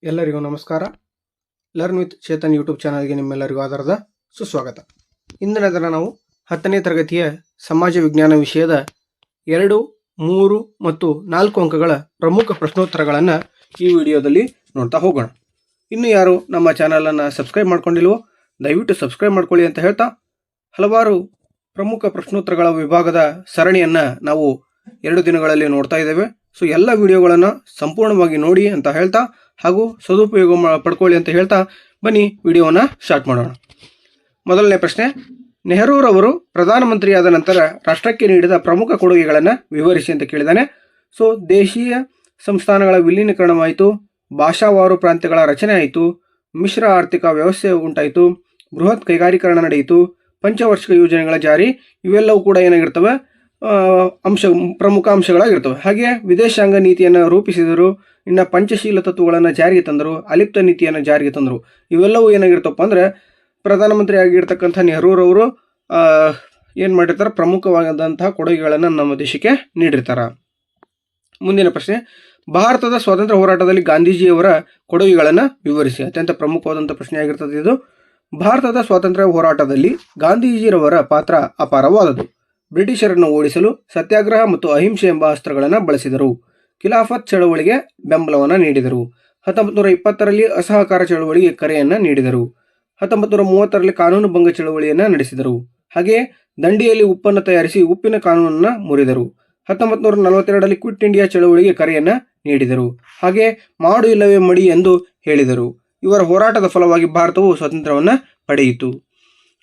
ಎಲ್ಲರಿಗೂ ನಮಸ್ಕಾರ. Learn with Chetan YouTube ಚಾನಲ್ಗೆ ನಿಮ್ಮೆಲ್ಲರಿಗೂ ಆಧಾರದ ಸುಸ್ವಾಗತ. ಇಂದಿನ ದಿನ ನಾವು 10ನೇ ತರಗತಿಯ ಸಮಾಜ ವಿಜ್ಞಾನ ವಿಷಯದ 2, 3 ಮತ್ತು 4 ಅಂಕಗಳ ಪ್ರಮುಖ ಪ್ರಶ್ನೋತ್ತರಗಳನ್ನು ಈ ವಿಡಿಯೋದಲ್ಲಿ ನೋಡ್ತಾ ಹೋಗೋಣ. ಇನ್ನು ಯಾರು ನಮ್ಮ ಚಾನಲನ್ನು ಸಬ್ಸ್ಕ್ರೈಬ್ ಮಾಡ್ಕೊಂಡಿಲ್ವೋ ದಯವಿಟ್ಟು ಸಬ್ಸ್ಕ್ರೈಬ್ ಮಾಡ್ಕೊಳ್ಳಿ ಅಂತ ಹೇಳ್ತಾ, ಹಲವಾರು ಪ್ರಮುಖ ಪ್ರಶ್ನೋತ್ತರಗಳ ವಿಭಾಗದ ಸರಣಿಯನ್ನು ನಾವು 2 ದಿನಗಳಲ್ಲಿ ನೋಡ್ತಾ ಇದ್ದೇವೆ. ಸೊ ಎಲ್ಲ ವಿಡಿಯೋಗಳನ್ನು ಸಂಪೂರ್ಣವಾಗಿ ನೋಡಿ ಅಂತ ಹೇಳ್ತಾ ಹಾಗೂ ಸದುಪಯೋಗ ಪಡ್ಕೊಳ್ಳಿ ಅಂತ ಹೇಳ್ತಾ ಬನ್ನಿ ವಿಡಿಯೋನ ಸ್ಟಾರ್ಟ್ ಮಾಡೋಣ. ಮೊದಲನೇ ಪ್ರಶ್ನೆ, ನೆಹರೂರವರು ಪ್ರಧಾನಮಂತ್ರಿಯಾದ ನಂತರ ರಾಷ್ಟ್ರಕ್ಕೆ ನೀಡಿದ ಪ್ರಮುಖ ಕೊಡುಗೆಗಳನ್ನು ವಿವರಿಸಿ ಅಂತ ಕೇಳಿದ್ದಾನೆ. ಸೊ ದೇಶೀಯ ಸಂಸ್ಥಾನಗಳ ವಿಲೀನೀಕರಣವಾಯಿತು, ಭಾಷಾವಾರು ಪ್ರಾಂತ್ಯಗಳ ರಚನೆ ಆಯಿತು, ಮಿಶ್ರ ಆರ್ಥಿಕ ವ್ಯವಸ್ಥೆ ಉಂಟಾಯಿತು, ಬೃಹತ್ ಕೈಗಾರೀಕರಣ ನಡೆಯಿತು, ಪಂಚವಾರ್ಷಿಕ ಯೋಜನೆಗಳ ಜಾರಿ, ಇವೆಲ್ಲವೂ ಕೂಡ ಏನಾಗಿರ್ತವೆ ಪ್ರಮುಖ ಅಂಶಗಳಾಗಿರ್ತವೆ. ಹಾಗೆ ವಿದೇಶಾಂಗ ನೀತಿಯನ್ನು ರೂಪಿಸಿದರು, ಇನ್ನು ಪಂಚಶೀಲ ತತ್ವಗಳನ್ನು ಜಾರಿಗೆ ತಂದರು, ಅಲಿಪ್ತ ನೀತಿಯನ್ನು ಜಾರಿಗೆ ತಂದರು. ಇವೆಲ್ಲವೂ ಏನಾಗಿರ್ತಪ್ಪ ಅಂದರೆ ಪ್ರಧಾನಮಂತ್ರಿ ಆಗಿರ್ತಕ್ಕಂಥ ನೆಹರೂರವರು ಏನು ಮಾಡಿರ್ತಾರೆ, ಪ್ರಮುಖವಾದಂತಹ ಕೊಡುಗೆಗಳನ್ನು ನಮ್ಮ ದೇಶಕ್ಕೆ ನೀಡಿರ್ತಾರೆ. ಮುಂದಿನ ಪ್ರಶ್ನೆ, ಭಾರತದ ಸ್ವಾತಂತ್ರ್ಯ ಹೋರಾಟದಲ್ಲಿ ಗಾಂಧೀಜಿಯವರ ಕೊಡುಗೆಗಳನ್ನು ವಿವರಿಸಿ. ಅತ್ಯಂತ ಪ್ರಮುಖವಾದಂಥ ಪ್ರಶ್ನೆ ಆಗಿರ್ತದೆ ಇದು. ಭಾರತದ ಸ್ವಾತಂತ್ರ್ಯ ಹೋರಾಟದಲ್ಲಿ ಗಾಂಧೀಜಿರವರ ಪಾತ್ರ ಅಪಾರವಾದದ್ದು. ಬ್ರಿಟಿಷರನ್ನು ಓಡಿಸಲು ಸತ್ಯಾಗ್ರಹ ಮತ್ತು ಅಹಿಂಸೆ ಎಂಬ ಅಸ್ತ್ರಗಳನ್ನು ಬಳಸಿದರು. ಖಿಲಾಫತ್ ಚಳವಳಿಗೆ ಬೆಂಬಲವನ್ನು ನೀಡಿದರು. 1920ರಲ್ಲಿ ಅಸಹಕಾರ ಚಳವಳಿಗೆ ಕರೆಯನ್ನು ನೀಡಿದರು. 1930ರಲ್ಲಿ ಕಾನೂನು ಭಂಗ ಚಳವಳಿಯನ್ನು ನಡೆಸಿದರು. ಹಾಗೆಯೇ ದಂಡಿಯಲ್ಲಿ ಉಪ್ಪನ್ನು ತಯಾರಿಸಿ ಉಪ್ಪಿನ ಕಾನೂನನ್ನು ಮುರಿದರು. 1942ರಲ್ಲಿ ಕ್ವಿಟ್ ಇಂಡಿಯಾ ಚಳವಳಿಗೆ ಕರೆಯನ್ನು ನೀಡಿದರು. ಹಾಗೆ ಮಾಡು ಇಲ್ಲವೇ ಮಡಿ ಎಂದು ಹೇಳಿದರು. ಇವರ ಹೋರಾಟದ ಫಲವಾಗಿ ಭಾರತವು ಸ್ವಾತಂತ್ರ್ಯವನ್ನು ಪಡೆಯಿತು.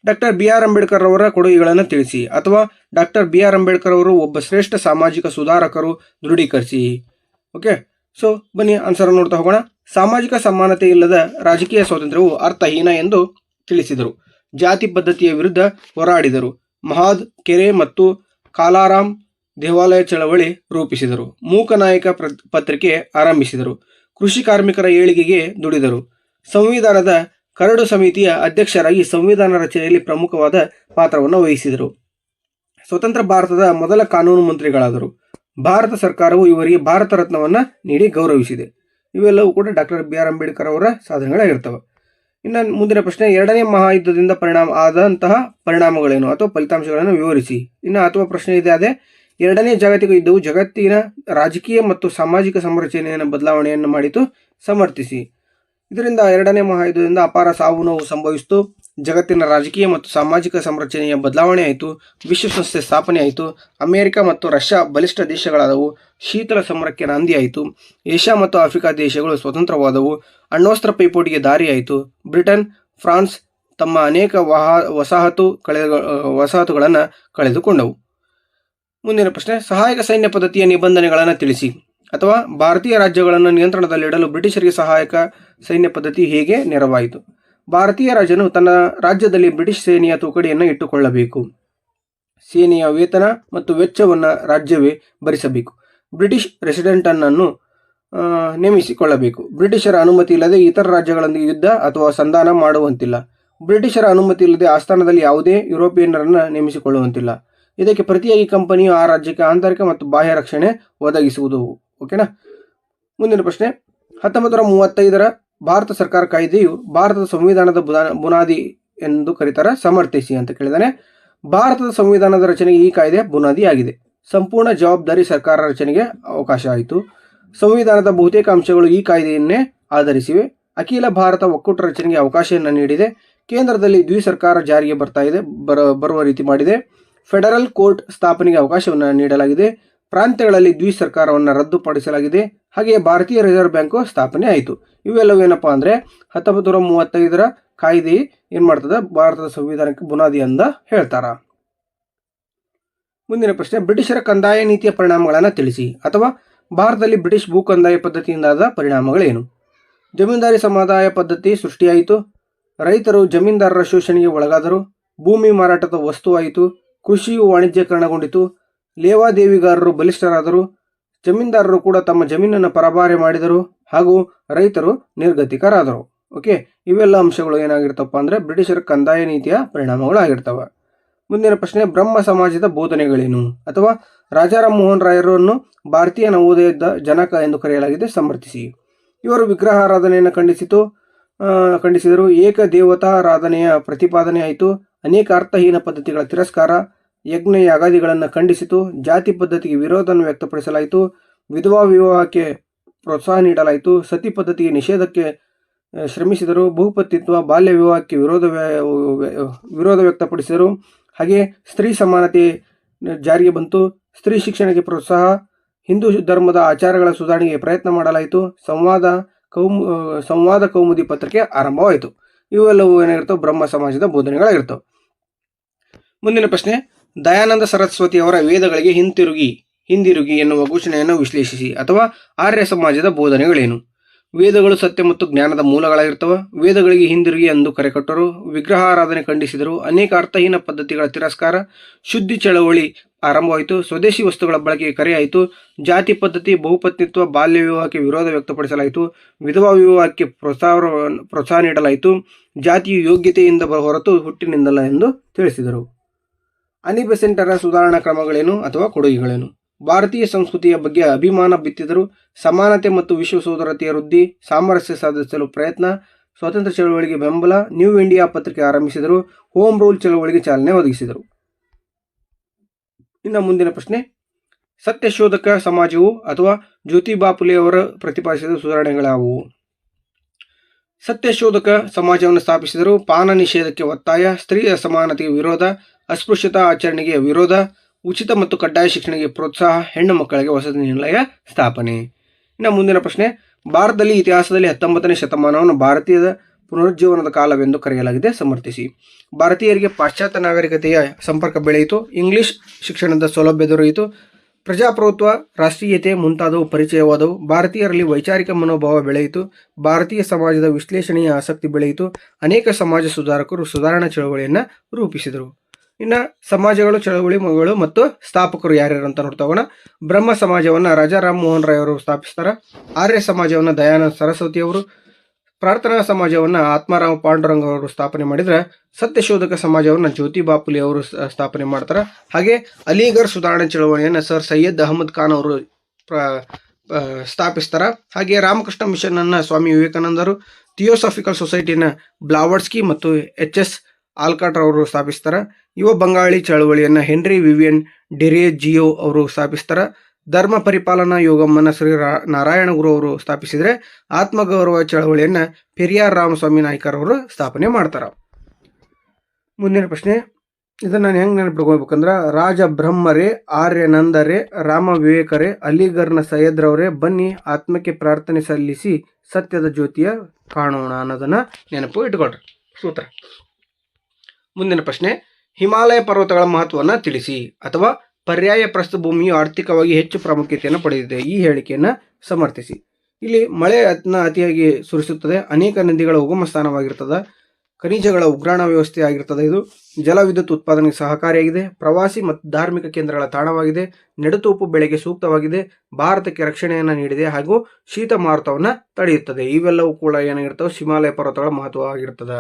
Doctor B R. ಅಂಬೇಡ್ಕರ್ ಅವರ ಕೊಡುಗೆಗಳನ್ನು ತಿಳಿಸಿ, ಅಥವಾ ಡಾಕ್ಟರ್ ಬಿ.ಆರ್. ಅಂಬೇಡ್ಕರ್ ಅವರು ಒಬ್ಬ ಶ್ರೇಷ್ಠ ಸಾಮಾಜಿಕ ಸುಧಾರಕರು, ದೃಢೀಕರಿಸಿ. ಓಕೆ, ಸೊ ಬನ್ನಿ ಆನ್ಸರ್ ನೋಡ್ತಾ ಹೋಗೋಣ. ಸಾಮಾಜಿಕ ಸಮಾನತೆ ಇಲ್ಲದ ರಾಜಕೀಯ ಸ್ವಾತಂತ್ರ್ಯವು ಅರ್ಥಹೀನ ಎಂದು ತಿಳಿಸಿದರು. ಜಾತಿ ಪದ್ಧತಿಯ ವಿರುದ್ಧ ಹೋರಾಡಿದರು. ಮಹಾದ್ ಕೆರೆ ಮತ್ತು ಕಾಲಾರಾಮ್ ದೇವಾಲಯ ಚಳವಳಿ ರೂಪಿಸಿದರು. ಮೂಕನಾಯಕ ಪತ್ರಿಕೆ ಆರಂಭಿಸಿದರು. ಕೃಷಿ ಕಾರ್ಮಿಕರ ಏಳಿಗೆಗೆ ದುಡಿದರು. ಸಂವಿಧಾನದ ಕರಡು ಸಮಿತಿಯ ಅಧ್ಯಕ್ಷರಾಗಿ ಸಂವಿಧಾನ ರಚನೆಯಲ್ಲಿ ಪ್ರಮುಖವಾದ ಪಾತ್ರವನ್ನು ವಹಿಸಿದರು. ಸ್ವತಂತ್ರ ಭಾರತದ ಮೊದಲ ಕಾನೂನು ಮಂತ್ರಿಗಳಾದರು. ಭಾರತ ಸರ್ಕಾರವು ಇವರಿಗೆ ಭಾರತ ರತ್ನವನ್ನು ನೀಡಿ ಗೌರವಿಸಿದೆ. ಇವೆಲ್ಲವೂ ಕೂಡ ಡಾಕ್ಟರ್ ಬಿ.ಆರ್. ಅಂಬೇಡ್ಕರ್ ಅವರ ಸಾಧನೆಗಳಾಗಿರ್ತವೆ. ಇನ್ನು ಮುಂದಿನ ಪ್ರಶ್ನೆ, 2ನೇ ಮಹಾಯುದ್ಧದಿಂದ ಆದಂತಹ ಪರಿಣಾಮಗಳೇನು ಅಥವಾ ಫಲಿತಾಂಶಗಳನ್ನು ವಿವರಿಸಿ. ಇನ್ನು ಅಥವಾ ಪ್ರಶ್ನೆ ಇದೆ, ಅದೇ 2ನೇ ಜಾಗತಿಕ ಯುದ್ಧವು ಜಗತ್ತಿನ ರಾಜಕೀಯ ಮತ್ತು ಸಾಮಾಜಿಕ ಸಂರಚನೆಯನ್ನು ಬದಲಾವಣೆಯನ್ನು ಮಾಡಿತು, ಸಮರ್ಥಿಸಿ. ಇದರಿಂದ 2ನೇ ಮಹಾಯುದ್ಧದಿಂದ ಅಪಾರ ಸಾವು ನೋವು ಸಂಭವಿಸಿತು. ಜಗತ್ತಿನ ರಾಜಕೀಯ ಮತ್ತು ಸಾಮಾಜಿಕ ಸಂರಚನೆಯ ಬದಲಾವಣೆ ಆಯಿತು. ವಿಶ್ವಸಂಸ್ಥೆ ಸ್ಥಾಪನೆ ಆಯಿತು. ಅಮೆರಿಕ ಮತ್ತು ರಷ್ಯಾ ಬಲಿಷ್ಠ ದೇಶಗಳಾದವು. ಶೀತಲ ಸಮರಕ್ಕೆ ನಾಂದಿಯಾಯಿತು. ಏಷ್ಯಾ ಮತ್ತು ಆಫ್ರಿಕಾ ದೇಶಗಳು ಸ್ವತಂತ್ರವಾದವು. ಅಣ್ವಸ್ತ್ರ ಪೈಪೋಟಿಗೆ ದಾರಿಯಾಯಿತು. ಬ್ರಿಟನ್, ಫ್ರಾನ್ಸ್ ತಮ್ಮ ಅನೇಕ ವಸಾಹತುಗಳನ್ನು ಕಳೆದುಕೊಂಡವು. ಮುಂದಿನ ಪ್ರಶ್ನೆ, ಸಹಾಯಕ ಸೈನ್ಯ ಪದ್ಧತಿಯ ನಿಬಂಧನೆಗಳನ್ನು ತಿಳಿಸಿ, ಅಥವಾ ಭಾರತೀಯ ರಾಜ್ಯಗಳನ್ನು ನಿಯಂತ್ರಣದಲ್ಲಿಡಲು ಬ್ರಿಟಿಷರಿಗೆ ಸಹಾಯಕ ಸೈನ್ಯ ಪದ್ಧತಿ ಹೇಗೆ ನೆರವಾಯಿತು. ಭಾರತೀಯ ರಾಜನು ತನ್ನ ರಾಜ್ಯದಲ್ಲಿ ಬ್ರಿಟಿಷ್ ಸೇನೆಯ ತುಕಡಿಯನ್ನು ಇಟ್ಟುಕೊಳ್ಳಬೇಕು. ಸೇನೆಯ ವೇತನ ಮತ್ತು ವೆಚ್ಚವನ್ನು ರಾಜ್ಯವೇ ಭರಿಸಬೇಕು. ಬ್ರಿಟಿಷ್ ರೆಸಿಡೆಂಟನ್ನು ನೇಮಿಸಿಕೊಳ್ಳಬೇಕು. ಬ್ರಿಟಿಷರ ಅನುಮತಿ ಇಲ್ಲದೆ ಇತರ ರಾಜ್ಯಗಳೊಂದಿಗೆ ಯುದ್ಧ ಅಥವಾ ಸಂಧಾನ ಮಾಡುವಂತಿಲ್ಲ. ಬ್ರಿಟಿಷರ ಅನುಮತಿ ಇಲ್ಲದೆ ಆಸ್ಥಾನದಲ್ಲಿ ಯಾವುದೇ ಯುರೋಪಿಯನ್ನರನ್ನು ನೇಮಿಸಿಕೊಳ್ಳುವಂತಿಲ್ಲ. ಇದಕ್ಕೆ ಪ್ರತಿಯಾಗಿ ಕಂಪನಿಯು ಆ ರಾಜ್ಯಕ್ಕೆ ಆಂತರಿಕ ಮತ್ತು ಬಾಹ್ಯ ರಕ್ಷಣೆ ಒದಗಿಸುವುದು. ಓಕೆನಾ. ಮುಂದಿನ ಪ್ರಶ್ನೆ, 1935ರ ಭಾರತ ಸರ್ಕಾರ ಕಾಯ್ದೆಯು ಭಾರತದ ಸಂವಿಧಾನದ ಬುನಾದಿ ಎಂದು ಕರೀತಾರೆ, ಸಮರ್ಥಿಸಿ ಅಂತ ಕೇಳಿದಾನೆ. ಭಾರತದ ಸಂವಿಧಾನದ ರಚನೆಗೆ ಈ ಕಾಯ್ದೆ ಬುನಾದಿಯಾಗಿದೆ. ಸಂಪೂರ್ಣ ಜವಾಬ್ದಾರಿ ಸರ್ಕಾರ ರಚನೆಗೆ ಅವಕಾಶ ಆಯಿತು. ಸಂವಿಧಾನದ ಬಹುತೇಕ ಅಂಶಗಳು ಈ ಕಾಯ್ದೆಯನ್ನೇ ಆಧರಿಸಿವೆ. ಅಖಿಲ ಭಾರತ ಒಕ್ಕೂಟ ರಚನೆಗೆ ಅವಕಾಶವನ್ನು ನೀಡಿದೆ. ಕೇಂದ್ರದಲ್ಲಿ ದ್ವಿಸರ್ಕಾರ ಜಾರಿಗೆ ಬರುವ ರೀತಿ ಮಾಡಿದೆ. ಫೆಡರಲ್ ಕೋರ್ಟ್ ಸ್ಥಾಪನೆಗೆ ಅವಕಾಶವನ್ನು ನೀಡಲಾಗಿದೆ. ಪ್ರಾಂತ್ಯಗಳಲ್ಲಿ ದ್ವಿಸರ್ಕಾರವನ್ನು ರದ್ದುಪಡಿಸಲಾಗಿದೆ. ಹಾಗೆಯೇ ಭಾರತೀಯ ರಿಸರ್ವ್ ಬ್ಯಾಂಕು ಸ್ಥಾಪನೆ ಆಯಿತು. ಇವೆಲ್ಲವೂ ಏನಪ್ಪಾ ಅಂದರೆ 1935ರ ಕಾಯ್ದೆ ಏನು ಮಾಡ್ತದೆ, ಭಾರತದ ಸಂವಿಧಾನಕ್ಕೆ ಬುನಾದಿ ಅಂತ ಹೇಳ್ತಾರ. ಮುಂದಿನ ಪ್ರಶ್ನೆ, ಬ್ರಿಟಿಷರ ಕಂದಾಯ ನೀತಿಯ ಪರಿಣಾಮಗಳನ್ನು ತಿಳಿಸಿ, ಅಥವಾ ಭಾರತದಲ್ಲಿ ಬ್ರಿಟಿಷ್ ಭೂ ಕಂದಾಯ ಪದ್ಧತಿಯಿಂದಾದ ಪರಿಣಾಮಗಳೇನು. ಜಮೀನ್ದಾರಿ ಸಮುದಾಯ ಪದ್ಧತಿ ಸೃಷ್ಟಿಯಾಯಿತು. ರೈತರು ಜಮೀನ್ದಾರರ ಶೋಷಣೆಗೆ ಒಳಗಾದರು. ಭೂಮಿ ಮಾರಾಟದ ವಸ್ತುವಾಯಿತು. ಕೃಷಿಯು ವಾಣಿಜ್ಯೀಕರಣಗೊಂಡಿತು. ಲೇವಾದೇವಿಗಾರರು ಬಲಿಷ್ಠರಾದರು. ಜಮೀನ್ದಾರರು ಕೂಡ ತಮ್ಮ ಜಮೀನನ್ನು ಪರಭಾರೆ ಮಾಡಿದರು. ಹಾಗೂ ರೈತರು ನಿರ್ಗತಿಕರಾದರು. ಓಕೆ, ಇವೆಲ್ಲ ಅಂಶಗಳು ಏನಾಗಿರ್ತಪ್ಪ ಅಂದರೆ ಬ್ರಿಟಿಷರ ಕಂದಾಯ ನೀತಿಯ ಪರಿಣಾಮಗಳು ಆಗಿರ್ತವೆ. ಮುಂದಿನ ಪ್ರಶ್ನೆ, ಬ್ರಹ್ಮ ಸಮಾಜದ ಬೋಧನೆಗಳೇನು? ಅಥವಾ ರಾಜಾರಾಮ್ ಮೋಹನ್ ರಾಯರನ್ನು ಭಾರತೀಯ ನವೋದಯದ ಜನಕ ಎಂದು ಕರೆಯಲಾಗಿದೆ, ಸಮರ್ಥಿಸಿ. ಇವರು ವಿಗ್ರಹಾರಾಧನೆಯನ್ನು ಖಂಡಿಸಿದರು. ಏಕ ದೇವತಾರಾಧನೆಯ ಪ್ರತಿಪಾದನೆ ಆಯಿತು. ಅನೇಕ ಅರ್ಥಹೀನ ಪದ್ಧತಿಗಳ ತಿರಸ್ಕಾರ, ಯಜ್ಞ ಯಾಗಾದಿಗಳನ್ನು ಖಂಡಿಸಿತು. ಜಾತಿ ಪದ್ಧತಿಗೆ ವಿರೋಧವನ್ನು ವ್ಯಕ್ತಪಡಿಸಲಾಯಿತು. ವಿಧವಾ ವಿವಾಹಕ್ಕೆ ಪ್ರೋತ್ಸಾಹ ನೀಡಲಾಯಿತು. ಸತಿ ಪದ್ಧತಿಗೆ ನಿಷೇಧಕ್ಕೆ ಶ್ರಮಿಸಿದರು. ಬಹುಪತಿತ್ವ, ಬಾಲ್ಯ ವಿವಾಹಕ್ಕೆ ವಿರೋಧ ವ್ಯಕ್ತಪಡಿಸಿದರು. ಹಾಗೆ ಸ್ತ್ರೀ ಸಮಾನತೆ ಜಾರಿಗೆ ಬಂತು. ಸ್ತ್ರೀ ಶಿಕ್ಷಣಕ್ಕೆ ಪ್ರೋತ್ಸಾಹ, ಹಿಂದೂ ಧರ್ಮದ ಆಚಾರಗಳ ಸುಧಾರಣೆಗೆ ಪ್ರಯತ್ನ ಮಾಡಲಾಯಿತು. ಸಂವಾದ ಕೌಮುದಿ ಪತ್ರಿಕೆ ಆರಂಭವಾಯಿತು. ಇವೆಲ್ಲವೂ ಏನಾಗಿರ್ತವೆ? ಬ್ರಹ್ಮ ಸಮಾಜದ ಬೋಧನೆಗಳಾಗಿರ್ತವೆ. ಮುಂದಿನ ಪ್ರಶ್ನೆ, ದಯಾನಂದ ಸರಸ್ವತಿ ಅವರ ವೇದಗಳಿಗೆ ಹಿಂದಿರುಗಿ ಎನ್ನುವ ಘೋಷಣೆಯನ್ನು ವಿಶ್ಲೇಷಿಸಿ. ಅಥವಾ ಆರ್ಯ ಸಮಾಜದ ಬೋಧನೆಗಳೇನು? ವೇದಗಳು ಸತ್ಯ ಮತ್ತು ಜ್ಞಾನದ ಮೂಲಗಳಾಗಿರ್ತವೆ. ವೇದಗಳಿಗೆ ಹಿಂದಿರುಗಿ ಎಂದು ಕರೆಕೊಟ್ಟರು. ವಿಗ್ರಹಾರಾಧನೆ ಖಂಡಿಸಿದರು. ಅನೇಕ ಅರ್ಥಹೀನ ಪದ್ಧತಿಗಳ ತಿರಸ್ಕಾರ, ಶುದ್ಧಿ ಚಳವಳಿ ಆರಂಭವಾಯಿತು. ಸ್ವದೇಶಿ ವಸ್ತುಗಳ ಬಳಕೆಗೆ ಕರೆಯಾಯಿತು. ಜಾತಿ ಪದ್ಧತಿ, ಬಹುಪತ್ನಿತ್ವ, ಬಾಲ್ಯ ವಿವಾಹಕ್ಕೆ ವಿರೋಧ ವ್ಯಕ್ತಪಡಿಸಲಾಯಿತು. ವಿಧವಾ ವಿವಾಹಕ್ಕೆ ಪ್ರೋತ್ಸಾಹ ನೀಡಲಾಯಿತು. ಜಾತಿಯು ಯೋಗ್ಯತೆಯಿಂದ ಹೊರತು ಹುಟ್ಟಿನಿಂದಲ್ಲ ಎಂದು ತಿಳಿಸಿದರು. ಅನಿ ಬೆಸೆಂಟರ ಸುಧಾರಣಾ ಕ್ರಮಗಳೇನು ಅಥವಾ ಕೊಡುಗೆಗಳೇನು? ಭಾರತೀಯ ಸಂಸ್ಕೃತಿಯ ಬಗ್ಗೆ ಅಭಿಮಾನ ಬಿತ್ತಿದರು. ಸಮಾನತೆ ಮತ್ತು ವಿಶ್ವ ಸೋದರತೆಯ ವೃದ್ಧಿ, ಸಾಮರಸ್ಯ ಸಾಧಿಸಲು ಪ್ರಯತ್ನ, ಸ್ವಾತಂತ್ರ್ಯ ಚಳವಳಿಗೆ ಬೆಂಬಲ, ನ್ಯೂ ಇಂಡಿಯಾ ಪತ್ರಿಕೆ ಆರಂಭಿಸಿದರು. ಹೋಮ್ ರೂಲ್ ಚಳವಳಿಗೆ ಚಾಲನೆ ಒದಗಿಸಿದರು. ಇನ್ನು ಮುಂದಿನ ಪ್ರಶ್ನೆ, ಸತ್ಯಶೋಧಕ ಸಮಾಜವು ಅಥವಾ ಜ್ಯೋತಿಬಾ ಫುಲೆ ಅವರು ಪ್ರತಿಪಾದಿಸಿದ ಸುಧಾರಣೆಗಳಾವುವು? ಸತ್ಯಶೋಧಕ ಸಮಾಜವನ್ನು ಸ್ಥಾಪಿಸಿದರು. ಪಾನ ನಿಷೇಧಕ್ಕೆ ಒತ್ತಾಯ, ಸ್ತ್ರೀ ಸಮಾನತೆಗೆ ವಿರೋಧ, ಅಸ್ಪೃಶ್ಯತಾ ಆಚರಣೆಗೆ ವಿರೋಧ, ಉಚಿತ ಮತ್ತು ಕಡ್ಡಾಯ ಶಿಕ್ಷಣಕ್ಕೆ ಪ್ರೋತ್ಸಾಹ, ಹೆಣ್ಣು ಮಕ್ಕಳಿಗೆ ವಸತಿ ನಿಲಯ ಸ್ಥಾಪನೆ. ಇನ್ನು ಮುಂದಿನ ಪ್ರಶ್ನೆ, ಭಾರತದಲ್ಲಿ ಇತಿಹಾಸದಲ್ಲಿ 19ನೇ ಶತಮಾನವನ್ನು ಭಾರತೀಯದ ಪುನರುಜ್ಜೀವನದ ಕಾಲವೆಂದು ಕರೆಯಲಾಗಿದೆ, ಸಮರ್ಥಿಸಿ. ಭಾರತೀಯರಿಗೆ ಪಾಶ್ಚಾತ್ಯ ನಾಗರಿಕತೆಯ ಸಂಪರ್ಕ ಬೆಳೆಯಿತು. ಇಂಗ್ಲಿಷ್ ಶಿಕ್ಷಣದ ಸೌಲಭ್ಯ ದೊರೆಯಿತು. ಪ್ರಜಾಪ್ರಭುತ್ವ, ರಾಷ್ಟ್ರೀಯತೆ ಮುಂತಾದವು ಪರಿಚಯವಾದವು. ಭಾರತೀಯರಲ್ಲಿ ವೈಚಾರಿಕ ಮನೋಭಾವ ಬೆಳೆಯಿತು. ಭಾರತೀಯ ಸಮಾಜದ ವಿಶ್ಲೇಷಣೆಯ ಆಸಕ್ತಿ ಬೆಳೆಯಿತು. ಅನೇಕ ಸಮಾಜ ಸುಧಾರಕರು ಸುಧಾರಣಾ ಚಳವಳಿಯನ್ನು ರೂಪಿಸಿದರು. ಇನ್ನು ಸಮಾಜಗಳು, ಚಳವಳಿಗಳು ಮತ್ತು ಸ್ಥಾಪಕರು ಯಾರ್ಯಾರು ಅಂತ ನೋಡ್ತಾಗೋಣ. ಬ್ರಹ್ಮ ಸಮಾಜವನ್ನು ರಾಜಾರಾಮ್ ಮೋಹನ್ ರಾಯ್ ಅವರು ಸ್ಥಾಪಿಸ್ತಾರೆ. ಆರ್ಯ ಸಮಾಜವನ್ನು ದಯಾನಂದ ಸರಸ್ವತಿ ಅವರು, ಪ್ರಾರ್ಥನಾ ಸಮಾಜವನ್ನು ಆತ್ಮಾರಾಮ್ ಪಾಂಡುರಂಗ್ ಅವರು ಸ್ಥಾಪನೆ ಮಾಡಿದರೆ, ಸತ್ಯಶೋಧಕ ಸಮಾಜವನ್ನು ಜ್ಯೋತಿಬಾ ಫುಲೆ ಅವರು ಸ್ಥಾಪನೆ ಮಾಡ್ತಾರೆ. ಹಾಗೆ ಅಲಿಗರ್ ಸುಧಾರಣಾ ಚಳವಳಿಯನ್ನು ಸರ್ ಸೈಯದ್ ಅಹಮದ್ ಖಾನ್ ಅವರು ಸ್ಥಾಪಿಸ್ತಾರೆ. ಹಾಗೆ ರಾಮಕೃಷ್ಣ ಮಿಷನ್ ಅನ್ನು ಸ್ವಾಮಿ ವಿವೇಕಾನಂದರು, ಥಿಯೋಸಾಫಿಕಲ್ ಸೊಸೈಟಿನ ಬ್ಲಾವರ್ಸ್ಕಿ ಮತ್ತು HS ಆಲ್ಕಾಟ್ ಅವರು ಸ್ಥಾಪಿಸ್ತಾರೆ. ಯುವ ಬಂಗಾಳಿ ಚಳವಳಿಯನ್ನು ಹೆನ್ರಿ ವಿವಿಯನ್ ಡೆರೇಜಿಯೋ ಅವರು ಸ್ಥಾಪಿಸ್ತಾರೆ. ಧರ್ಮ ಪರಿಪಾಲನಾ ಯೋಗಮ್ಮನ ಶ್ರೀ ನಾರಾಯಣ ಗುರು ಅವರು ಸ್ಥಾಪಿಸಿದರೆ, ಆತ್ಮಗೌರವ ಚಳವಳಿಯನ್ನು ಪೆರಿಯಾರ್ ರಾಮಸ್ವಾಮಿ ನಾಯ್ಕರ್ ಅವರು ಸ್ಥಾಪನೆ ಮಾಡ್ತಾರೆ. ಮುಂದಿನ ಪ್ರಶ್ನೆ, ಇದನ್ನು ನಾನು ಹೆಂಗೆ ನೆನಪಿಟ್ಕೋಬೇಕಂದ್ರೆ, ರಾಜ ಬ್ರಹ್ಮರೇ, ಆರ್ಯನಂದರೇ, ರಾಮ ವಿವೇಕರೇ, ಅಲಿಗರ್ನ ಸೈಯದ್ರವರೇ, ಬನ್ನಿ ಆತ್ಮಕ್ಕೆ ಪ್ರಾರ್ಥನೆ ಸಲ್ಲಿಸಿ ಸತ್ಯದ ಜ್ಯೋತಿಯ ಕಾಣೋಣ ಅನ್ನೋದನ್ನು ನೆನಪು ಇಟ್ಕೊಳ್ರಿ. ಸೂತ್ರ. ಮುಂದಿನ ಪ್ರಶ್ನೆ, ಹಿಮಾಲಯ ಪರ್ವತಗಳ ಮಹತ್ವವನ್ನು ತಿಳಿಸಿ. ಅಥವಾ ಪರ್ಯಾಯ ಪ್ರಸ್ಥಭೂಮಿಯು ಆರ್ಥಿಕವಾಗಿ ಹೆಚ್ಚು ಪ್ರಾಮುಖ್ಯತೆಯನ್ನು ಪಡೆದಿದೆ, ಈ ಹೇಳಿಕೆಯನ್ನು ಸಮರ್ಥಿಸಿ. ಇಲ್ಲಿ ಮಳೆ ಅತಿಯಾಗಿ ಸುರಿಸುತ್ತದೆ. ಅನೇಕ ನದಿಗಳ ಉಗಮ ಸ್ಥಾನವಾಗಿರ್ತದೆ. ಖನಿಜಗಳ ಉಗ್ರಾಣ ವ್ಯವಸ್ಥೆ ಆಗಿರ್ತದೆ. ಇದು ಜಲವಿದ್ಯುತ್ ಉತ್ಪಾದನೆಗೆ ಸಹಕಾರಿಯಾಗಿದೆ. ಪ್ರವಾಸಿ ಮತ್ತು ಧಾರ್ಮಿಕ ಕೇಂದ್ರಗಳ ತಾಣವಾಗಿದೆ. ನೆಡುತೋಪು ಬೆಳೆಗೆ ಸೂಕ್ತವಾಗಿದೆ. ಭಾರತಕ್ಕೆ ರಕ್ಷಣೆಯನ್ನು ನೀಡಿದೆ ಹಾಗೂ ಶೀತ ಮಾರುತವನ್ನು ತಡೆಯುತ್ತದೆ. ಇವೆಲ್ಲವೂ ಕೂಡ ಏನಾಗಿರ್ತವೆ? ಹಿಮಾಲಯ ಪರ್ವತಗಳ ಮಹತ್ವವಾಗಿರ್ತದೆ.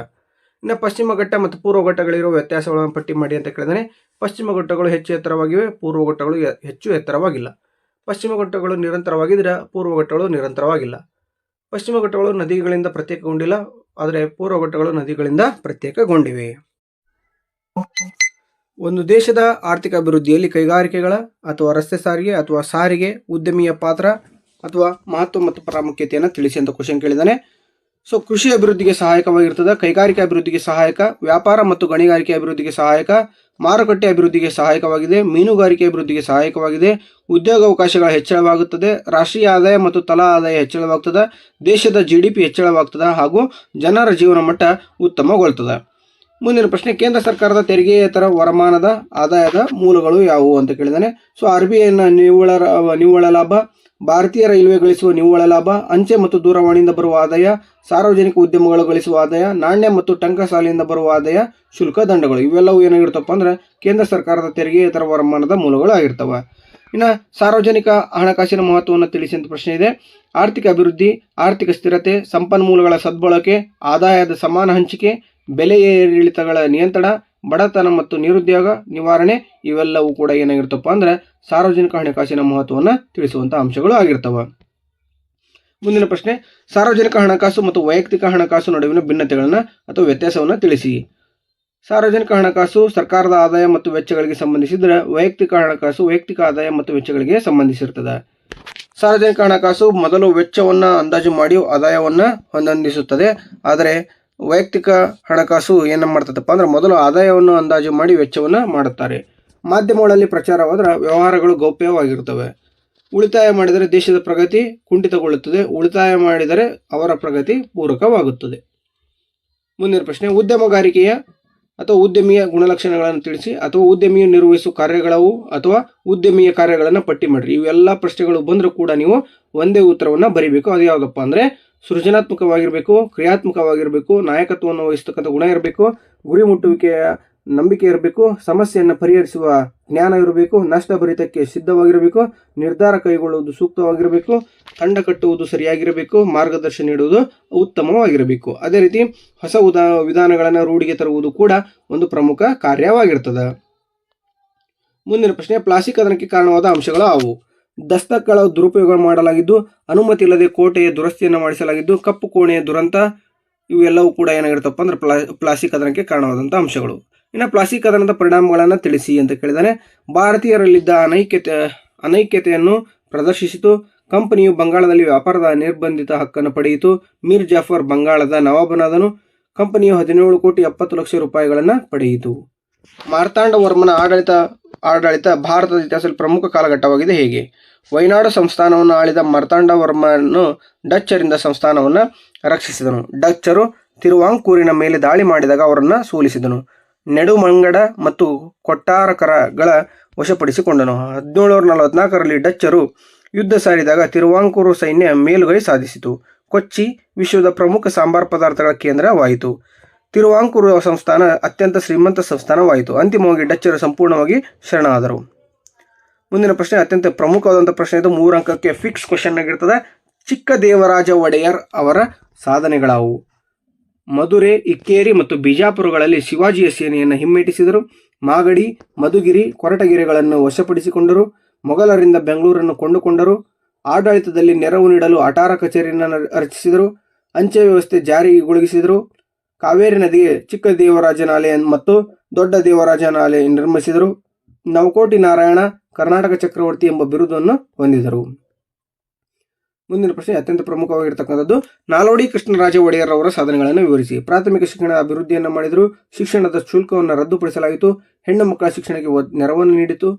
ಇನ್ನು ಪಶ್ಚಿಮ ಘಟ್ಟ ಮತ್ತು ಪೂರ್ವ ಘಟ್ಟಗಳಿರುವ ವ್ಯತ್ಯಾಸಗಳನ್ನು ಪಟ್ಟಿ ಮಾಡಿ ಅಂತ ಕೇಳಿದರೆ, ಪಶ್ಚಿಮ ಘಟ್ಟಗಳು ಹೆಚ್ಚು ಎತ್ತರವಾಗಿವೆ, ಪೂರ್ವ ಘಟ್ಟಗಳು ಹೆಚ್ಚು ಎತ್ತರವಾಗಿಲ್ಲ. ಪಶ್ಚಿಮ ಘಟ್ಟಗಳು ನಿರಂತರವಾಗಿದ್ದರೆ ಪೂರ್ವ ಘಟ್ಟಗಳು ನಿರಂತರವಾಗಿಲ್ಲ. ಪಶ್ಚಿಮ ಘಟ್ಟಗಳು ನದಿಗಳಿಂದ ಪ್ರತ್ಯೇಕಗೊಂಡಿಲ್ಲ, ಆದರೆ ಪೂರ್ವ ಘಟ್ಟಗಳು ನದಿಗಳಿಂದ ಪ್ರತ್ಯೇಕಗೊಂಡಿವೆ. ಒಂದು ದೇಶದ ಆರ್ಥಿಕ ಅಭಿವೃದ್ಧಿಯಲ್ಲಿ ಕೈಗಾರಿಕೆಗಳ ಅಥವಾ ರಸ್ತೆ ಸಾರಿಗೆ ಅಥವಾ ಸಾರಿಗೆ ಉದ್ಯಮಿಯ ಪಾತ್ರ ಅಥವಾ ಮಹತ್ವ ಮತ್ತು ಪ್ರಾಮುಖ್ಯತೆಯನ್ನು ತಿಳಿಸಿ ಅಂತ ಕ್ವಶನ್ ಕೇಳಿದ್ದಾನೆ. ಸೊ ಕೃಷಿ ಅಭಿವೃದ್ಧಿಗೆ ಸಹಾಯಕವಾಗಿರ್ತದೆ, ಕೈಗಾರಿಕೆ ಅಭಿವೃದ್ಧಿಗೆ ಸಹಾಯಕ, ವ್ಯಾಪಾರ ಮತ್ತು ಗಣಿಗಾರಿಕೆ ಅಭಿವೃದ್ಧಿಗೆ ಸಹಾಯಕ, ಮಾರುಕಟ್ಟೆ ಅಭಿವೃದ್ಧಿಗೆ ಸಹಾಯಕವಾಗಿದೆ, ಮೀನುಗಾರಿಕೆ ಅಭಿವೃದ್ಧಿಗೆ ಸಹಾಯಕವಾಗಿದೆ, ಉದ್ಯೋಗಾವಕಾಶಗಳ ಹೆಚ್ಚಳವಾಗುತ್ತದೆ, ರಾಷ್ಟ್ರೀಯ ಆದಾಯ ಮತ್ತು ತಲಾ ಆದಾಯ ಹೆಚ್ಚಳವಾಗ್ತದೆ, ದೇಶದ GDP ಹೆಚ್ಚಳವಾಗ್ತದೆ ಹಾಗೂ ಜನರ ಜೀವನ ಮಟ್ಟ ಉತ್ತಮಗೊಳ್ತದೆ. ಮುಂದಿನ ಪ್ರಶ್ನೆ, ಕೇಂದ್ರ ಸರ್ಕಾರದ ತೆರಿಗೆಯೇತರ ವರಮಾನದ ಆದಾಯದ ಮೂಲಗಳು ಯಾವುವು ಅಂತ ಕೇಳಿದಾನೆ. ಸೊ RBIನ ನಿವ್ವಳ ಲಾಭ, ಭಾರತೀಯ ರೈಲ್ವೆ ಗಳಿಸುವ ನಿವ್ವಳ ಲಾಭ, ಅಂಚೆ ಮತ್ತು ದೂರವಾಣಿಯಿಂದ ಬರುವ ಆದಾಯ, ಸಾರ್ವಜನಿಕ ಉದ್ಯಮಗಳು ಗಳಿಸುವ ಆದಾಯ, ನಾಣ್ಯ ಮತ್ತು ಟಂಕಸಾಲೆಯಿಂದ ಬರುವ ಆದಾಯ, ಶುಲ್ಕ ದಂಡಗಳು. ಇವೆಲ್ಲವೂ ಏನಾಗಿರ್ತಪ್ಪ ಅಂದ್ರೆ ಕೇಂದ್ರ ಸರ್ಕಾರದ ತೆರಿಗೆಯೇತರ ವರಮಾನದ ಮೂಲಗಳು ಆಗಿರ್ತವೆ. ಇನ್ನು ಸಾರ್ವಜನಿಕ ಹಣಕಾಸಿನ ಮಹತ್ವವನ್ನು ತಿಳಿಸಿ ಅಂತ ಪ್ರಶ್ನೆ ಇದೆ. ಆರ್ಥಿಕ ಅಭಿವೃದ್ಧಿ, ಆರ್ಥಿಕ ಸ್ಥಿರತೆ, ಸಂಪನ್ಮೂಲಗಳ ಸದ್ಬಳಕೆ, ಆದಾಯದ ಸಮಾನ ಹಂಚಿಕೆ, ಬೆಲೆ ಏರಿಳಿತಗಳ ನಿಯಂತ್ರಣ, ಬಡತನ ಮತ್ತು ನಿರುದ್ಯೋಗ ನಿವಾರಣೆ ಇವೆಲ್ಲವೂ ಕೂಡ ಏನಾಗಿರ್ತಪ್ಪ ಅಂದ್ರೆ ಸಾರ್ವಜನಿಕ ಹಣಕಾಸಿನ ಮಹತ್ವವನ್ನು ತಿಳಿಸುವಂಥ ಅಂಶಗಳು ಆಗಿರ್ತವೆ. ಮುಂದಿನ ಪ್ರಶ್ನೆ, ಸಾರ್ವಜನಿಕ ಹಣಕಾಸು ಮತ್ತು ವೈಯಕ್ತಿಕ ಹಣಕಾಸು ನಡುವಿನ ಭಿನ್ನತೆಗಳನ್ನು ಅಥವಾ ವ್ಯತ್ಯಾಸವನ್ನು ತಿಳಿಸಿ. ಸಾರ್ವಜನಿಕ ಹಣಕಾಸು ಸರ್ಕಾರದ ಆದಾಯ ಮತ್ತು ವೆಚ್ಚಗಳಿಗೆ ಸಂಬಂಧಿಸಿದರೆ ವೈಯಕ್ತಿಕ ಹಣಕಾಸು ವೈಯಕ್ತಿಕ ಆದಾಯ ಮತ್ತು ವೆಚ್ಚಗಳಿಗೆ ಸಂಬಂಧಿಸಿರ್ತದೆ. ಸಾರ್ವಜನಿಕ ಹಣಕಾಸು ಮೊದಲು ವೆಚ್ಚವನ್ನು ಅಂದಾಜು ಮಾಡಿ ಆದಾಯವನ್ನು ಹೊಂದಿಸುತ್ತದೆ. ಆದರೆ ವೈಯಕ್ತಿಕ ಹಣಕಾಸು ಏನು ಮಾಡ್ತದಪ್ಪ ಅಂದ್ರೆ ಮೊದಲು ಆದಾಯವನ್ನು ಅಂದಾಜು ಮಾಡಿ ವೆಚ್ಚವನ್ನು ಮಾಡುತ್ತಾರೆ. ಮಾಧ್ಯಮಗಳಲ್ಲಿ ಪ್ರಚಾರವಾದರೆ ವ್ಯವಹಾರಗಳು ಗೌಪ್ಯವಾಗಿರುತ್ತವೆ. ಉಳಿತಾಯ ಮಾಡಿದರೆ ದೇಶದ ಪ್ರಗತಿ ಕುಂಠಿತಗೊಳ್ಳುತ್ತದೆ, ಉಳಿತಾಯ ಮಾಡಿದರೆ ಅವರ ಪ್ರಗತಿ ಪೂರಕವಾಗುತ್ತದೆ. ಮುಂದಿನ ಪ್ರಶ್ನೆ, ಉದ್ಯಮಗಾರಿಕೆಯ ಅಥವಾ ಉದ್ಯಮಿಯ ಗುಣಲಕ್ಷಣಗಳನ್ನು ತಿಳಿಸಿ ಅಥವಾ ಉದ್ಯಮಿಯು ನಿರ್ವಹಿಸುವ ಕಾರ್ಯಗಳವು ಅಥವಾ ಉದ್ಯಮಿಯ ಕಾರ್ಯಗಳನ್ನು ಪಟ್ಟಿ ಮಾಡಿರಿ. ಇವೆಲ್ಲ ಪ್ರಶ್ನೆಗಳು ಬಂದರೂ ಕೂಡ ನೀವು ಒಂದೇ ಉತ್ತರವನ್ನು ಬರೀಬೇಕು. ಅದು ಯಾವುದಪ್ಪ ಅಂದರೆ ಸೃಜನಾತ್ಮಕವಾಗಿರಬೇಕು, ಕ್ರಿಯಾತ್ಮಕವಾಗಿರಬೇಕು, ನಾಯಕತ್ವವನ್ನು ವಹಿಸ್ತಕ್ಕಂಥ ಗುಣ ಇರಬೇಕು, ಗುರಿ ಮುಟ್ಟುವಿಕೆಯ ನಂಬಿಕೆ ಇರಬೇಕು, ಸಮಸ್ಯೆಯನ್ನು ಪರಿಹರಿಸುವ ಜ್ಞಾನ ಇರಬೇಕು, ನಷ್ಟಭರಿತಕ್ಕೆ ಸಿದ್ಧವಾಗಿರಬೇಕು, ನಿರ್ಧಾರ ಕೈಗೊಳ್ಳುವುದು ಸೂಕ್ತವಾಗಿರಬೇಕು, ತಂಡ ಕಟ್ಟುವುದು ಸರಿಯಾಗಿರಬೇಕು, ಮಾರ್ಗದರ್ಶನ ನೀಡುವುದು ಉತ್ತಮವಾಗಿರಬೇಕು. ಅದೇ ರೀತಿ ಹೊಸ ವಿಧಾನಗಳನ್ನು ರೂಢಿಗೆ ತರುವುದು ಕೂಡ ಒಂದು ಪ್ರಮುಖ ಕಾರ್ಯವಾಗಿರ್ತದೆ. ಮುಂದಿನ ಪ್ರಶ್ನೆ, ಪ್ಲಾಸ್ಟಿಕ್ ಕದನಕ್ಕೆ ಕಾರಣವಾದ ಅಂಶಗಳು ಯಾವುವು? ದಸ್ತಕಗಳ ದುರುಪಯೋಗ ಮಾಡಲಾಗಿದ್ದು, ಅನುಮತಿ ಇಲ್ಲದೆ ಕೋಟೆಯ ದುರಸ್ತಿಯನ್ನು ಮಾಡಿಸಲಾಗಿದ್ದು, ಕಪ್ಪು ಕೋಣೆಯ ದುರಂತ ಇವೆಲ್ಲವೂ ಕೂಡ ಏನಾಗಿರ್ತಪ್ಪ ಅಂದ್ರೆ ಪ್ಲಾಸ್ಟಿಕ್ ಕದನಕ್ಕೆ ಕಾರಣವಾದಂಥ ಅಂಶಗಳು. ಇನ್ನು ಪ್ಲಾಸ್ಟಿಕ್ ಕದನದ ಪರಿಣಾಮಗಳನ್ನು ತಿಳಿಸಿ ಅಂತ ಕೇಳಿದಾನೆ. ಭಾರತೀಯರಲ್ಲಿದ್ದ ಅನೈಕ್ಯತೆಯನ್ನು ಪ್ರದರ್ಶಿಸಿತು. ಕಂಪನಿಯು ಬಂಗಾಳದಲ್ಲಿ ವ್ಯಾಪಾರದ ನಿರ್ಬಂಧಿತ ಹಕ್ಕನ್ನು ಪಡೆಯಿತು. ಮೀರ್ ಜಾಫರ್ ಬಂಗಾಳದ ನವಾಬನಾದನು. ಕಂಪನಿಯು 17 ಕೋಟಿ 70 ಲಕ್ಷ ರೂಪಾಯಿಗಳನ್ನು ಪಡೆಯಿತು. ಮಾರ್ತಾಂಡವರ್ಮನ ಆಡಳಿತ ಭಾರತದ ಇತಿಹಾಸದಲ್ಲಿ ಪ್ರಮುಖ ಕಾಲಘಟ್ಟವಾಗಿದೆ. ಹೇಗೆ? ವೈನಾಡು ಸಂಸ್ಥಾನವನ್ನು ಆಳಿದ ಮಾರ್ತಾಂಡವರ್ಮನು ಡಚ್ಚರಿಂದ ಸಂಸ್ಥಾನವನ್ನು ರಕ್ಷಿಸಿದನು. ಡಚ್ಚರು ತಿರುವಾಂಕೂರಿನ ಮೇಲೆ ದಾಳಿ ಮಾಡಿದಾಗ ಅವರನ್ನು ಸೋಲಿಸಿದನು. ನೆಡುಮಂಗಡ ಮತ್ತು ಕೊಟ್ಟಾರಕರಗಳ ವಶಪಡಿಸಿಕೊಂಡನು. 1744ರಲ್ಲಿ ಡಚ್ಚರು ಯುದ್ಧ ಸಾರಿದಾಗ ತಿರುವಾಂಕೂರು ಸೈನ್ಯ ಮೇಲುಗೈ ಸಾಧಿಸಿತು. ಕೊಚ್ಚಿ ವಿಶ್ವದ ಪ್ರಮುಖ ಸಾಂಬಾರ್ ಪದಾರ್ಥಗಳ ಕೇಂದ್ರವಾಯಿತು. ತಿರುವಾಂಕೂರು ಸಂಸ್ಥಾನ ಅತ್ಯಂತ ಶ್ರೀಮಂತ ಸಂಸ್ಥಾನವಾಯಿತು. ಅಂತಿಮವಾಗಿ ಡಚ್ಚರು ಸಂಪೂರ್ಣವಾಗಿ ಶರಣಾದರು. ಮುಂದಿನ ಪ್ರಶ್ನೆ ಅತ್ಯಂತ ಪ್ರಮುಖವಾದಂಥ ಪ್ರಶ್ನೆ ಇದು. 3 ಅಂಕಕ್ಕೆ ಫಿಕ್ಸ್ ಕ್ವಶನ್ ಆಗಿರ್ತದೆ. ಚಿಕ್ಕ ದೇವರಾಜ ಒಡೆಯರ್ ಅವರ ಸಾಧನೆಗಳಾವು? ಮಧುರೆ, ಇಕ್ಕೇರಿ ಮತ್ತು ಬಿಜಾಪುರಗಳಲ್ಲಿ ಶಿವಾಜಿಯ ಸೇನೆಯನ್ನು ಹಿಮ್ಮೆಟ್ಟಿಸಿದರು. ಮಾಗಡಿ, ಮಧುಗಿರಿ, ಕೊರಟಗೆರೆಗಳನ್ನು ವಶಪಡಿಸಿಕೊಂಡರು. ಮೊಘಲರಿಂದ ಬೆಂಗಳೂರನ್ನು ಕೊಂಡುಕೊಂಡರು. ಆಡಳಿತದಲ್ಲಿ ನೆರವು ನೀಡಲು ಅಟಾರ ಕಚೇರಿಯನ್ನು ರಚಿಸಿದರು. ಅಂಚೆ ವ್ಯವಸ್ಥೆ ಜಾರಿಗೊಳಿಸಿದರು. ಕಾವೇರಿ ನದಿಗೆ ಚಿಕ್ಕ ದೇವರಾಜನಾಲೆ ಮತ್ತು ದೊಡ್ಡ ದೇವರಾಜನಾಲೆ ನಿರ್ಮಿಸಿದರು. ನವಕೋಟಿ ನಾರಾಯಣ ಕರ್ನಾಟಕ ಚಕ್ರವರ್ತಿ ಎಂಬ ಬಿರುದನ್ನು ಹೊಂದಿದರು. ಮುಂದಿನ ಪ್ರಶ್ನೆ ಅತ್ಯಂತ ಪ್ರಮುಖವಾಗಿರ್ತಕ್ಕಂಥದ್ದು. ನಾಲ್ವಡಿ ಕೃಷ್ಣರಾಜ ಒಡೆಯರ್ ಅವರ ಸಾಧನೆಗಳನ್ನು ವಿವರಿಸಿ. ಪ್ರಾಥಮಿಕ ಶಿಕ್ಷಣದ ಅಭಿವೃದ್ಧಿಯನ್ನು ಮಾಡಿದರು. ಶಿಕ್ಷಣದ ಶುಲ್ಕವನ್ನು ರದ್ದುಪಡಿಸಲಾಯಿತು. ಹೆಣ್ಣು ಮಕ್ಕಳ ಶಿಕ್ಷಣಕ್ಕೆ ನೆರವನ್ನು ನೀಡಿತು.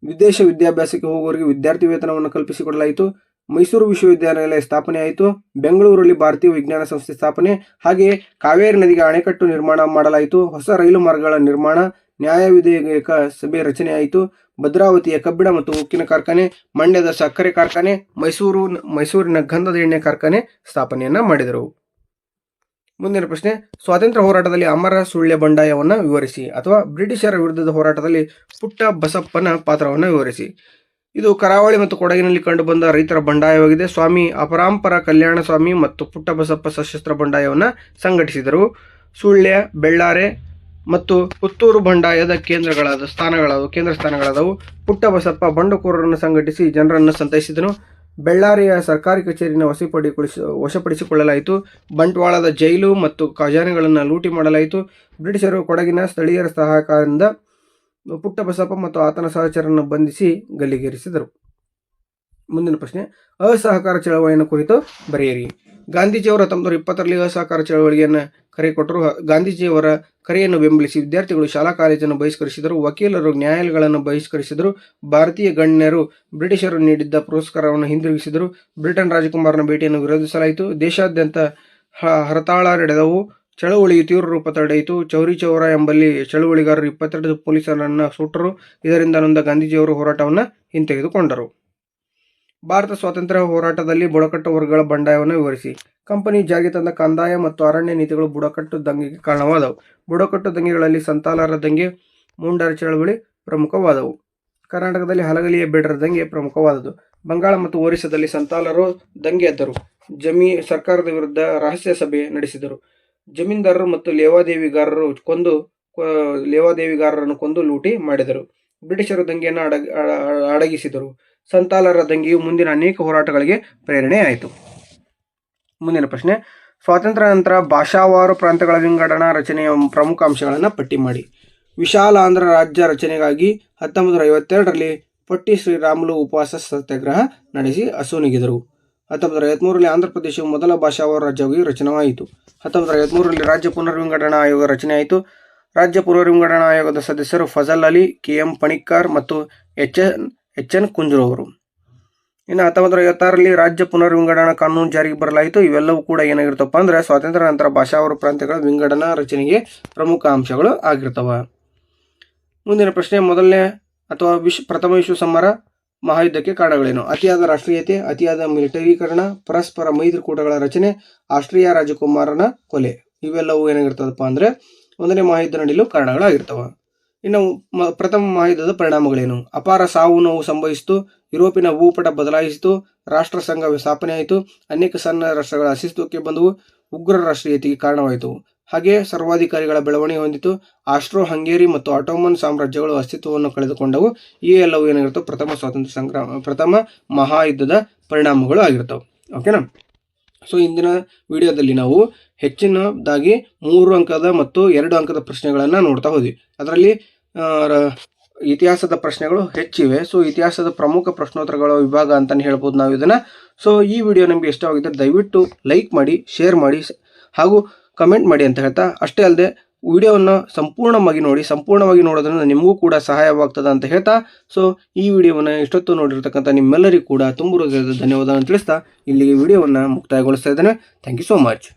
ವಿದೇಶ ವಿದ್ಯಾಭ್ಯಾಸಕ್ಕೆ ಹೋಗುವವರಿಗೆ ವಿದ್ಯಾರ್ಥಿ ವೇತನವನ್ನು ಕಲ್ಪಿಸಿಕೊಡಲಾಯಿತು. ಮೈಸೂರು ವಿಶ್ವವಿದ್ಯಾನಿಲಯ ಸ್ಥಾಪನೆಯಾಯಿತು. ಬೆಂಗಳೂರಲ್ಲಿ ಭಾರತೀಯ ವಿಜ್ಞಾನ ಸಂಸ್ಥೆ ಸ್ಥಾಪನೆ. ಹಾಗೆಯೇ ಕಾವೇರಿ ನದಿಗೆ ಅಣೆಕಟ್ಟು ನಿರ್ಮಾಣ ಮಾಡಲಾಯಿತು. ಹೊಸ ರೈಲು ಮಾರ್ಗಗಳ ನಿರ್ಮಾಣ. ನ್ಯಾಯ ವಿಧೇಯಕ ಸಭೆ ರಚನೆಯಾಯಿತು. ಭದ್ರಾವತಿಯ ಕಬ್ಬಿಣ ಮತ್ತು ಉಕ್ಕಿನ ಕಾರ್ಖಾನೆ, ಮಂಡ್ಯದ ಸಕ್ಕರೆ ಕಾರ್ಖಾನೆ, ಮೈಸೂರಿನ ಗಂಧದ ಎಣ್ಣೆ ಕಾರ್ಖಾನೆ ಸ್ಥಾಪನೆಯನ್ನು ಮಾಡಿದರು. ಮುಂದಿನ ಪ್ರಶ್ನೆ, ಸ್ವಾತಂತ್ರ್ಯ ಹೋರಾಟದಲ್ಲಿ ಅಮರ ಸುಳ್ಯ ಬಂಡಾಯವನ್ನು ವಿವರಿಸಿ ಅಥವಾ ಬ್ರಿಟಿಷರ ವಿರುದ್ಧದ ಹೋರಾಟದಲ್ಲಿ ಪುಟ್ಟ ಬಸಪ್ಪನ ಪಾತ್ರವನ್ನು ವಿವರಿಸಿ. ಇದು ಕರಾವಳಿ ಮತ್ತು ಕೊಡಗಿನಲ್ಲಿ ಕಂಡುಬಂದ ರೈತರ ಬಂಡಾಯವಾಗಿದೆ. ಸ್ವಾಮಿ ಅಪರಾಂಪರ ಕಲ್ಯಾಣ ಸ್ವಾಮಿ ಮತ್ತು ಪುಟ್ಟ ಬಸಪ್ಪ ಸಶಸ್ತ್ರ ಬಂಡಾಯವನ್ನು ಸಂಘಟಿಸಿದರು. ಸುಳ್ಯ, ಬೆಳ್ಳಾರೆ ಮತ್ತು ಪುತ್ತೂರು ಬಂಡಾಯದ ಕೇಂದ್ರ ಸ್ಥಾನಗಳಾದವು. ಪುಟ್ಟ ಬಸಪ್ಪ ಬಂಡುಕೋರರನ್ನು ಸಂಘಟಿಸಿ ಜನರನ್ನು ಸಂತೈಸಿದನು. ಬೆಳ್ಳಾರಿಯ ಸರ್ಕಾರಿ ಕಚೇರಿಯನ್ನು ವಶಪಡಿಸಿಕೊಳ್ಳಲಾಯಿತು. ಬಂಟ್ವಾಳದ ಜೈಲು ಮತ್ತು ಖಜಾನೆಗಳನ್ನು ಲೂಟಿ ಮಾಡಲಾಯಿತು. ಬ್ರಿಟಿಷರು ಕೊಡಗಿನ ಸ್ಥಳೀಯರ ಸಹಕಾರದಿಂದ ಪುಟ್ಟ ಬಸಪ್ಪ ಮತ್ತು ಆತನ ಸಹಚರನ್ನು ಬಂಧಿಸಿ ಗಲ್ಲಿಗೇರಿಸಿದರು. ಮುಂದಿನ ಪ್ರಶ್ನೆ, ಅಸಹಕಾರ ಚಳವಳಿಯನ್ನು ಕುರಿತು ಬರೆಯಿರಿ. ಗಾಂಧೀಜಿಯವರು 1920ರಲ್ಲಿ ಅಸಹಕಾರ ಚಳವಳಿಯನ್ನು ಕರೆ ಕೊಟ್ಟರು. ಗಾಂಧೀಜಿಯವರ ಕರೆಯನ್ನು ಬೆಂಬಲಿಸಿ ವಿದ್ಯಾರ್ಥಿಗಳು ಶಾಲಾ ಕಾಲೇಜನ್ನು ಬಹಿಷ್ಕರಿಸಿದರು. ವಕೀಲರು ನ್ಯಾಯಾಲಯಗಳನ್ನು ಬಹಿಷ್ಕರಿಸಿದರು. ಭಾರತೀಯ ಗಣ್ಯರು ಬ್ರಿಟಿಷರು ನೀಡಿದ್ದ ಪುರಸ್ಕಾರವನ್ನು ಹಿಂದಿರುಗಿಸಿದರು. ಬ್ರಿಟನ್ ರಾಜಕುಮಾರನ ಭೇಟಿಯನ್ನು ವಿರೋಧಿಸಲಾಯಿತು. ದೇಶಾದ್ಯಂತ ಹರತಾಳ ನಡೆದವು. ಚಳವಳಿಯು ತೀವ್ರ ರೂಪ ತಡೆಯಿತು. ಚೌರಿ ಚೌರ ಎಂಬಲ್ಲಿ ಚಳವಳಿಗಾರರು 22 ಪೊಲೀಸರನ್ನು ಸುಟ್ಟರು. ಇದರಿಂದ ನೊಂದ ಗಾಂಧೀಜಿಯವರು ಹೋರಾಟವನ್ನು ಹಿಂತೆಗೆದುಕೊಂಡರು. ಭಾರತ ಸ್ವಾತಂತ್ರ್ಯ ಹೋರಾಟದಲ್ಲಿ ಬುಡಕಟ್ಟು ವರ್ಗಗಳ ಬಂಡಾಯವನ್ನು ವಿವರಿಸಿ. ಕಂಪನಿ ಜಾರಿಗೆ ತಂದ ಕಂದಾಯ ಮತ್ತು ಅರಣ್ಯ ನೀತಿಗಳು ಬುಡಕಟ್ಟು ದಂಗೆಗೆ ಕಾರಣವಾದವು. ಬುಡಕಟ್ಟು ದಂಗೆಗಳಲ್ಲಿ ಸಂತಾಲರ ದಂಗೆ, ಮುಂಡರ ಚಳವಳಿ ಪ್ರಮುಖವಾದವು. ಕರ್ನಾಟಕದಲ್ಲಿ ಹಲಗಲಿಯ ಬೇಡರ ದಂಗೆ ಪ್ರಮುಖವಾದದ್ದು. ಬಂಗಾಳ ಮತ್ತು ಒರಿಸ್ಸಾದಲ್ಲಿ ಸಂತಾಲರು ದಂಗೆ ಎದ್ದರು. ಸರ್ಕಾರದ ವಿರುದ್ಧ ರಹಸ್ಯ ಸಭೆ ನಡೆಸಿದರು. ಜಮೀನ್ದಾರರು ಮತ್ತು ಲೇವಾದೇವಿಗಾರರು ಕೊಂದು ಲೇವಾದೇವಿಗಾರರನ್ನು ಕೊಂದು ಲೂಟಿ ಮಾಡಿದರು. ಬ್ರಿಟಿಷರ ದಂಗೆಯನ್ನು ಅಡಗಿಸಿದರು. ಸಂತಾಲರ ದಂಗೆಯು ಮುಂದಿನ ಅನೇಕ ಹೋರಾಟಗಳಿಗೆ ಪ್ರೇರಣೆಯಾಯಿತು. ಮುಂದಿನ ಪ್ರಶ್ನೆ, ಸ್ವಾತಂತ್ರ್ಯ ನಂತರ ಭಾಷಾವಾರು ಪ್ರಾಂತ್ಯಗಳ ವಿಂಗಡಣಾ ರಚನೆಯ ಪ್ರಮುಖ ಅಂಶಗಳನ್ನು ಪಟ್ಟಿ ಮಾಡಿ. ವಿಶಾಲ ಆಂಧ್ರ ರಾಜ್ಯ ರಚನೆಗಾಗಿ 1952ರಲ್ಲಿ ಪೊಟ್ಟಿ ಶ್ರೀರಾಮುಲು ಉಪವಾಸ ಸತ್ಯಾಗ್ರಹ ನಡೆಸಿ ಅಸುನೀಗಿದರು. 1953ರಲ್ಲಿ ಆಂಧ್ರ ಪ್ರದೇಶವು ಮೊದಲ ಭಾಷಾವಾರು ರಾಜ್ಯವಾಗಿ ರಚನೆಯಾಯಿತು. 1953ರಲ್ಲಿ ರಾಜ್ಯ ಪುನರ್ವಿಂಗಡಣಾ ಆಯೋಗ ರಚನೆಯಾಯಿತು. ರಾಜ್ಯ ಪುನರ್ವಿಂಗಡಣಾ ಆಯೋಗದ ಸದಸ್ಯರು ಫಜಲ್ ಅಲಿ, ಕೆ.ಎಂ. ಪಣಿಕ್ಕರ್ ಮತ್ತು ಎಚ್.ಎನ್. ಕುಂಜರು ಅವರು. ಇನ್ನು 1956ರಲ್ಲಿ ರಾಜ್ಯ ಪುನರ್ವಿಂಗಡಣಾ ಕಾನೂನು ಜಾರಿಗೆ ಬರಲಾಯಿತು. ಇವೆಲ್ಲವೂ ಕೂಡ ಏನಾಗಿರ್ತಪ್ಪ ಅಂದರೆ ಸ್ವಾತಂತ್ರ್ಯ ನಂತರ ಭಾಷಾವಾರು ಪ್ರಾಂತ್ಯಗಳ ವಿಂಗಡಣಾ ರಚನೆಗೆ ಪ್ರಮುಖ ಅಂಶಗಳು ಆಗಿರ್ತವೆ. ಮುಂದಿನ ಪ್ರಶ್ನೆ, ಮೊದಲನೇ ಅಥವಾ ಪ್ರಥಮ ವಿಶ್ವ ಸಮರ ಮಹಾಯುದ್ಧಕ್ಕೆ ಕಾರಣಗಳೇನು? ಅತಿಯಾದ ರಾಷ್ಟ್ರೀಯತೆ, ಅತಿಯಾದ ಮಿಲಿಟರೀಕರಣ, ಪರಸ್ಪರ ಮೈತ್ರಿಕೂಟಗಳ ರಚನೆ, ಆಸ್ಟ್ರಿಯಾ ರಾಜಕುಮಾರನ ಕೊಲೆ. ಇವೆಲ್ಲವೂ ಏನಾಗಿರ್ತದಪ್ಪ ಅಂದರೆ ಒಂದನೇ ಮಹಾಯುದ್ಧ ನಡೆಯಲು ಕಾರಣಗಳಾಗಿರ್ತವೆ. ಇನ್ನು ಪ್ರಥಮ ಮಹಾಯುದ್ಧದ ಪರಿಣಾಮಗಳೇನು? ಅಪಾರ ಸಾವು ನೋವು ಸಂಭವಿಸಿತು. ಯುರೋಪಿನ ಭೂಪಟ ಬದಲಾಯಿಸಿತು. ರಾಷ್ಟ್ರ ಸಂಘ ಸ್ಥಾಪನೆ ಆಯಿತು. ಅನೇಕ ಸಣ್ಣ ರಾಷ್ಟ್ರಗಳ ಅಸ್ತಿತ್ವಕ್ಕೆ ಬಂದವು. ಉಗ್ರ ರಾಷ್ಟ್ರೀಯತೆಗೆ ಕಾರಣವಾಯಿತು. ಹಾಗೆಯೇ ಸರ್ವಾಧಿಕಾರಿಗಳ ಬೆಳವಣಿಗೆ ಹೊಂದಿತು. ಆಸ್ಟ್ರೋ ಹಂಗೇರಿ ಮತ್ತು ಆಟೋಮನ್ ಸಾಮ್ರಾಜ್ಯಗಳು ಅಸ್ತಿತ್ವವನ್ನು ಕಳೆದುಕೊಂಡವು. ಈ ಎಲ್ಲವೂ ಏನಾಗಿರ್ತವೆ? ಪ್ರಥಮ ಸ್ವಾತಂತ್ರ್ಯ ಸಂಗ್ರಾಮ, ಪ್ರಥಮ ಮಹಾಯುದ್ಧದ ಪರಿಣಾಮಗಳು ಆಗಿರ್ತವೆ. ಓಕೆನಾ? ಸೊ ಇಂದಿನ ವಿಡಿಯೋದಲ್ಲಿ ನಾವು ಹೆಚ್ಚಿನದಾಗಿ 3 ಅಂಕದ ಮತ್ತು 2 ಅಂಕದ ಪ್ರಶ್ನೆಗಳನ್ನು ನೋಡ್ತಾ ಹೋದ್ವಿ. ಅದರಲ್ಲಿ ಇತಿಹಾಸದ ಪ್ರಶ್ನೆಗಳು ಹೆಚ್ಚಿವೆ. ಸೊ ಇತಿಹಾಸದ ಪ್ರಮುಖ ಪ್ರಶ್ನೋತ್ತರಗಳ ವಿಭಾಗ ಅಂತಲೇ ಹೇಳ್ಬೋದು ನಾವು ಇದನ್ನು. ಸೊ ಈ ವಿಡಿಯೋ ನಿಮಗೆ ಇಷ್ಟವಾಗಿದ್ದರೆ ದಯವಿಟ್ಟು ಲೈಕ್ ಮಾಡಿ, ಶೇರ್ ಮಾಡಿ ಹಾಗೂ ಕಮೆಂಟ್ ಮಾಡಿ ಅಂತ ಹೇಳ್ತಾ, ಅಷ್ಟೇ ಅಲ್ಲದೆ ವಿಡಿಯೋವನ್ನು ಸಂಪೂರ್ಣವಾಗಿ ನೋಡಿ. ಸಂಪೂರ್ಣವಾಗಿ ನೋಡೋದ್ರಿಂದ ನಿಮಗೂ ಕೂಡ ಸಹಾಯವಾಗ್ತದೆ ಅಂತ ಹೇಳ್ತಾ, ಸೊ ಈ ವಿಡಿಯೋವನ್ನು ಇಷ್ಟೊತ್ತು ನೋಡಿರ್ತಕ್ಕಂಥ ನಿಮ್ಮೆಲ್ಲರಿಗೂ ಕೂಡ ತುಂಬ ಹೃದಯದ ಧನ್ಯವಾದವನ್ನು ತಿಳಿಸ್ತಾ ಇಲ್ಲಿಗೆ ವಿಡಿಯೋವನ್ನು ಮುಕ್ತಾಯಗೊಳಿಸ್ತಾ ಇದ್ದೇನೆ. Thank you so much.